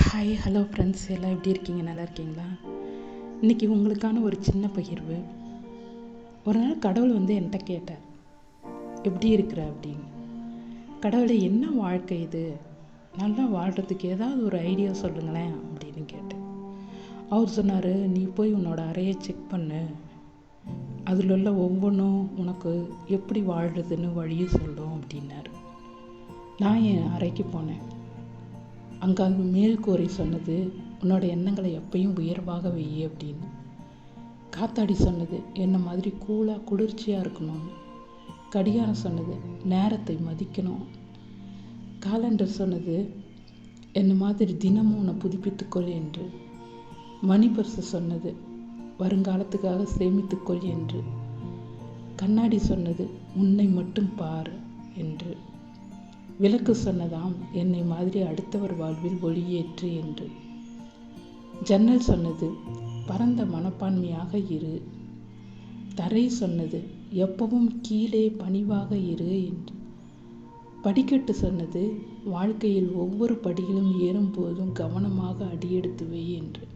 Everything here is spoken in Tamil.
ஹாய் ஹலோ ஃப்ரெண்ட்ஸ், எல்லாம் எப்படி இருக்கீங்க? நல்லா இருக்கீங்களா? இன்றைக்கி உங்களுக்கான ஒரு சின்ன பகிர்வு. ஒரு நாள் கடவுள் என்கிட்ட கேட்டார், எப்படி இருக்கிற அப்படின்னு. கடவுளை, என்ன வாழ்க்கை இது? நல்லா வாழ்கிறதுக்கு ஏதாவது ஒரு ஐடியா சொல்லுங்களேன் அப்படின்னு கேட்டேன். அவர் சொன்னார், நீ போய் உன்னோட அறையை செக் பண்ணு, அதில் உள்ள ஒவ்வொன்றும் உனக்கு எப்படி வாழ்கிறதுன்னு வழியை சொல்லும் அப்படின்னாரு. நான் என் அறைக்கு போனேன். அங்கே மேல்கூரை சொன்னது, உன்னோட எண்ணங்களை எப்பயும் உயர்வாக வை அப்படின்னு. காத்தாடி சொன்னது, என்ன மாதிரி கூலாக குளிர்ச்சியாக இருக்கணும். கடிகாரம் சொன்னது, நேரத்தை மதிக்கணும். காலண்டர் சொன்னது, என்ன மாதிரி தினமும் உன்னை புதுப்பித்துக்கொள் என்று. மணி பர்ஸு சொன்னது, வருங்காலத்துக்காக சேமித்துக்கொள் என்று. கண்ணாடி சொன்னது, உன்னை மட்டும் பார் என்று. விளக்கு சொன்னதாம், என்னை மாதிரி அடுத்தவர் வாழ்வில் ஒளியேற்று என்று. ஜன்னல் சொன்னது, பரந்த மனப்பான்மையாக இரு. தரை சொன்னது, எப்பவும் கீழே பணிவாக இரு என்று. படிக்கட்டு சொன்னது, வாழ்க்கையில் ஒவ்வொரு படியிலும் ஏறும்போதும் கவனமாக அடியெடுத்து வை என்று.